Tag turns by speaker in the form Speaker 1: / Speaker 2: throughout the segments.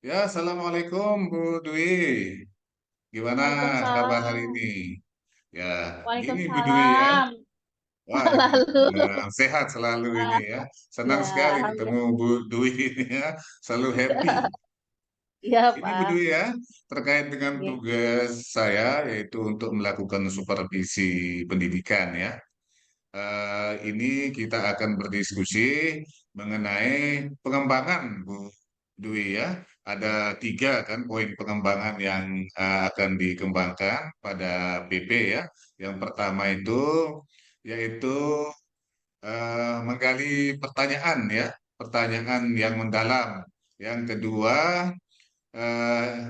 Speaker 1: Ya, Assalamualaikum Bu Dwi. Gimana kabar hari
Speaker 2: Waalaikumsalam.
Speaker 1: ini? Ya, gini Bu Dwi ya.
Speaker 2: Waalaikumsalam.
Speaker 1: Waalaikumsalam.
Speaker 2: Lalu,
Speaker 1: Sehat selalu ini
Speaker 2: ah,
Speaker 1: ya. Senang
Speaker 2: ya,
Speaker 1: sekali ketemu
Speaker 2: alhamdulillah.
Speaker 1: Bu Dwi ini ya. Selalu happy.
Speaker 2: Iya,
Speaker 1: Ini Bu
Speaker 2: Pak.
Speaker 1: Dwi ya, terkait dengan
Speaker 2: Oke.
Speaker 1: tugas saya yaitu untuk melakukan supervisi pendidikan ya. Ini kita akan berdiskusi mengenai pengembangan Bu Dwi ya. Ada tiga kan poin pengembangan yang akan dikembangkan pada PP ya. Yang pertama itu yaitu menggali pertanyaan ya, pertanyaan yang mendalam. Yang kedua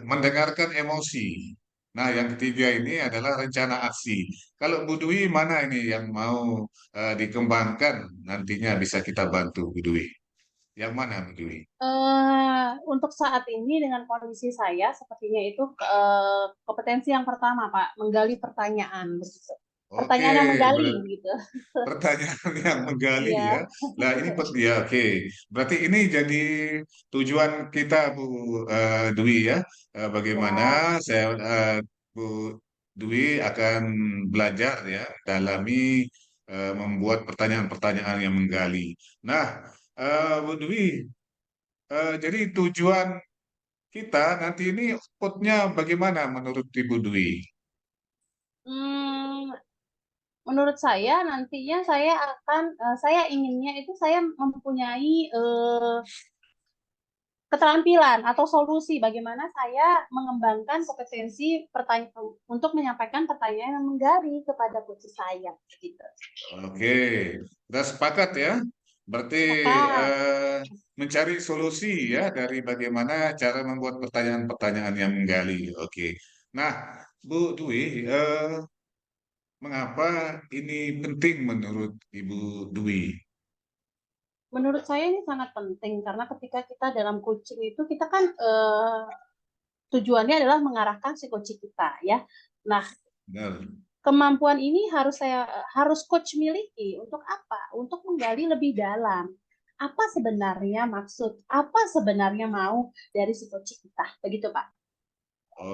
Speaker 1: mendengarkan emosi. Nah, yang ketiga ini adalah rencana aksi. Kalau Bu Dwi mana ini yang mau dikembangkan nantinya bisa kita bantu Bu Dwi. Yang mana Bu Dwi?
Speaker 2: Untuk saat ini dengan kondisi saya, sepertinya itu kompetensi yang pertama, Pak, menggali pertanyaan, begitu.
Speaker 1: Oke,
Speaker 2: Pertanyaan yang menggali,
Speaker 1: berarti
Speaker 2: gitu.
Speaker 1: pertanyaan yang menggali ya.
Speaker 2: Iya,
Speaker 1: Nah, ini ya oke. Berarti ini jadi tujuan kita Bu Dwi ya. Bagaimana
Speaker 2: ya.
Speaker 1: saya Bu Dwi akan belajar ya, dalami membuat pertanyaan-pertanyaan yang menggali. Nah, Bu Dwi, jadi tujuan kita nanti ini outputnya bagaimana menurut Ibu Dwi?
Speaker 2: Hmm, menurut saya nantinya saya inginnya itu saya mempunyai keterampilan atau solusi bagaimana saya mengembangkan kompetensi untuk menyampaikan pertanyaan yang menggali kepada coach saya gitu.
Speaker 1: Oke, kita sepakat ya. Berarti
Speaker 2: Sepakat.
Speaker 1: eh, mencari solusi ya dari bagaimana cara membuat pertanyaan-pertanyaan yang menggali. Oke. Nah, Bu Dwi, mengapa ini penting menurut Ibu Dwi?
Speaker 2: Menurut saya ini sangat penting karena ketika kita dalam coaching itu kita kan tujuannya adalah mengarahkan si coach kita ya. Nah,
Speaker 1: Benar.
Speaker 2: kemampuan ini harus coach miliki untuk apa? Untuk menggali lebih dalam. Apa sebenarnya maksud? Apa sebenarnya mau dari si coach kita? Begitu, Pak.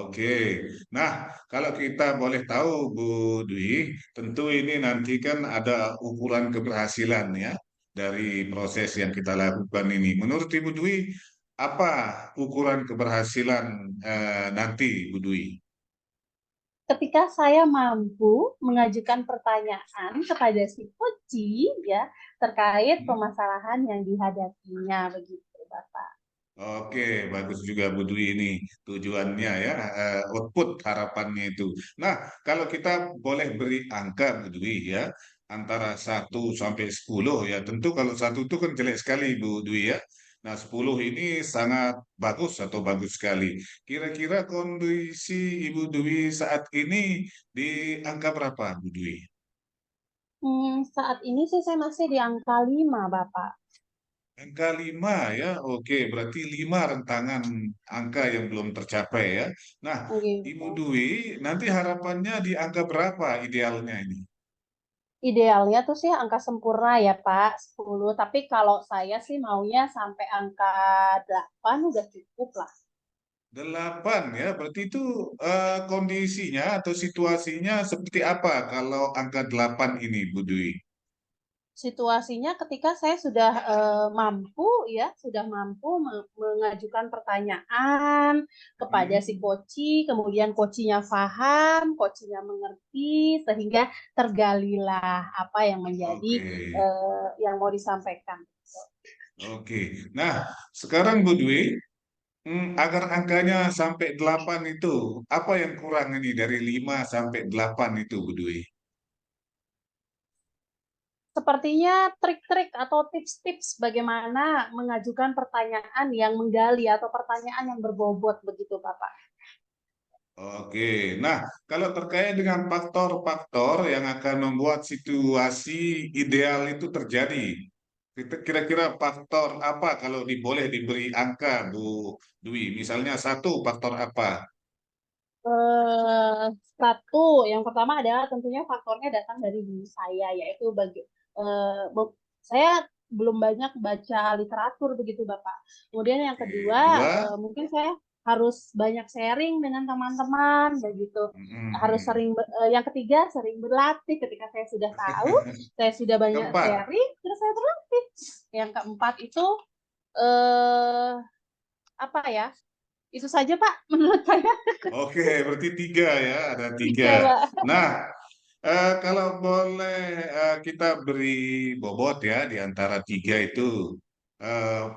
Speaker 1: Oke. Nah, kalau kita boleh tahu Bu Dwi, tentu ini nanti kan ada ukuran keberhasilan ya dari proses yang kita lakukan ini. Menurut Ibu Dwi, apa ukuran keberhasilan nanti, Bu Dwi?
Speaker 2: Ketika saya mampu mengajukan pertanyaan kepada si Puci ya terkait
Speaker 1: Hmm?
Speaker 2: permasalahan yang dihadapinya begitu Bapak.
Speaker 1: Oke, bagus juga Bu Dwi ini tujuannya ya, output harapannya itu. Nah, kalau kita boleh beri angka Bu Dwi ya, antara 1 sampai 10 ya, tentu kalau satu itu kan jelek sekali Bu Dwi ya. Nah, 10 ini sangat bagus atau bagus sekali. Kira-kira kondisi Ibu Dwi saat ini di angka berapa Bu Dwi?
Speaker 2: Saat ini sih saya masih di angka 5 Bapak.
Speaker 1: Angka 5 ya, oke. Berarti 5 rentangan angka yang belum tercapai ya. Nah, Ibu
Speaker 2: Gitu.
Speaker 1: Dwi, nanti harapannya di angka berapa idealnya ini?
Speaker 2: Idealnya tuh sih angka sempurna ya Pak, 10. Tapi kalau saya sih maunya sampai angka 8 udah cukup lah.
Speaker 1: 8 ya, berarti itu kondisinya atau situasinya seperti apa kalau angka 8 ini, Bu Dwi?
Speaker 2: Situasinya ketika saya sudah mampu ya, sudah mampu mengajukan pertanyaan kepada si
Speaker 1: Hmm,
Speaker 2: koci, kemudian kocinya paham, kocinya mengerti, sehingga tergalilah apa yang menjadi
Speaker 1: oke,
Speaker 2: yang mau disampaikan.
Speaker 1: oke. Nah, sekarang Bu Dwi, agar angkanya sampai 8 itu, apa yang kurang ini dari 5 sampai 8 itu, Bu Dwi?
Speaker 2: Sepertinya trik-trik atau tips-tips bagaimana mengajukan pertanyaan yang menggali atau pertanyaan yang berbobot begitu, Bapak.
Speaker 1: Oke, nah kalau terkait dengan faktor-faktor yang akan membuat situasi ideal itu terjadi, kira-kira faktor apa kalau boleh diberi angka, Bu Dwi? Misalnya satu faktor apa?
Speaker 2: Eh, Satu, yang pertama adalah tentunya faktornya datang dari diri saya, yaitu saya belum banyak baca literatur begitu Bapak. Kemudian yang kedua,
Speaker 1: Dua.
Speaker 2: mungkin saya harus banyak sharing dengan teman-teman begitu. Harus
Speaker 1: Mm-mm.
Speaker 2: sering yang ketiga sering berlatih ketika saya sudah tahu, saya sudah banyak
Speaker 1: Keempat.
Speaker 2: sharing, terus saya berlatih. Yang keempat itu eh apa ya? Itu saja Pak menurut saya.
Speaker 1: Oke, berarti tiga ya, ada tiga.
Speaker 2: Tiga Pak.
Speaker 1: Nah, kalau boleh kita beri bobot ya di antara tiga itu,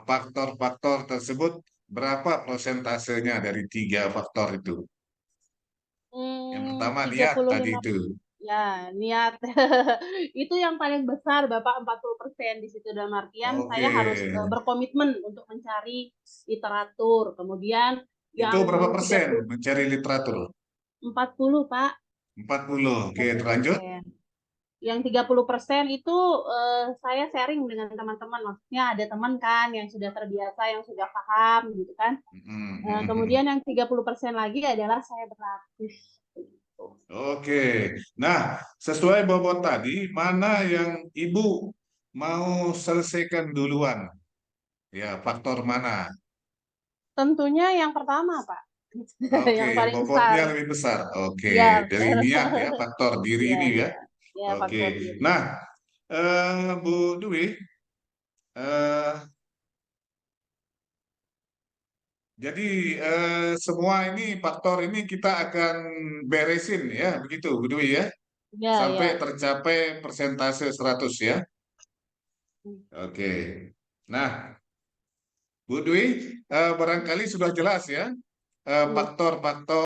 Speaker 1: faktor-faktor tersebut berapa persentasenya dari tiga faktor itu? Yang pertama niat tadi
Speaker 2: 35
Speaker 1: itu.
Speaker 2: ya niat itu yang paling besar Bapak 40% di situ dalam artian
Speaker 1: Oke,
Speaker 2: saya harus berkomitmen untuk mencari literatur. Kemudian
Speaker 1: itu
Speaker 2: yang
Speaker 1: berapa persen
Speaker 2: 30
Speaker 1: mencari literatur?
Speaker 2: 40 Pak,
Speaker 1: 40. Oke,
Speaker 2: 40%.
Speaker 1: terlanjut.
Speaker 2: Yang 30% itu saya sharing dengan teman-teman. Maksudnya ada teman kan yang sudah terbiasa, yang sudah paham gitu kan.
Speaker 1: Mm, mm, mm.
Speaker 2: Kemudian yang 30% lagi adalah saya berlatih. Begitu.
Speaker 1: Oke, nah sesuai bobot tadi, mana yang ibu mau selesaikan duluan? Ya, faktor mana?
Speaker 2: Tentunya yang pertama, Pak.
Speaker 1: Oke,
Speaker 2: Yang
Speaker 1: yang
Speaker 2: paling besar.
Speaker 1: bobotnya lebih besar. Oke,
Speaker 2: Ya,
Speaker 1: dari niat ya, faktor diri
Speaker 2: ya,
Speaker 1: ini ya.
Speaker 2: ya. Ya,
Speaker 1: Oke,
Speaker 2: faktor diri.
Speaker 1: nah Bu Dwi, eh, jadi semua ini faktor ini kita akan beresin ya, begitu Bu Dwi ya,
Speaker 2: Ya,
Speaker 1: sampai
Speaker 2: ya.
Speaker 1: tercapai persentase 100 ya. Oke, nah Bu Dwi, barangkali sudah jelas ya
Speaker 2: Hmm.
Speaker 1: faktor-faktor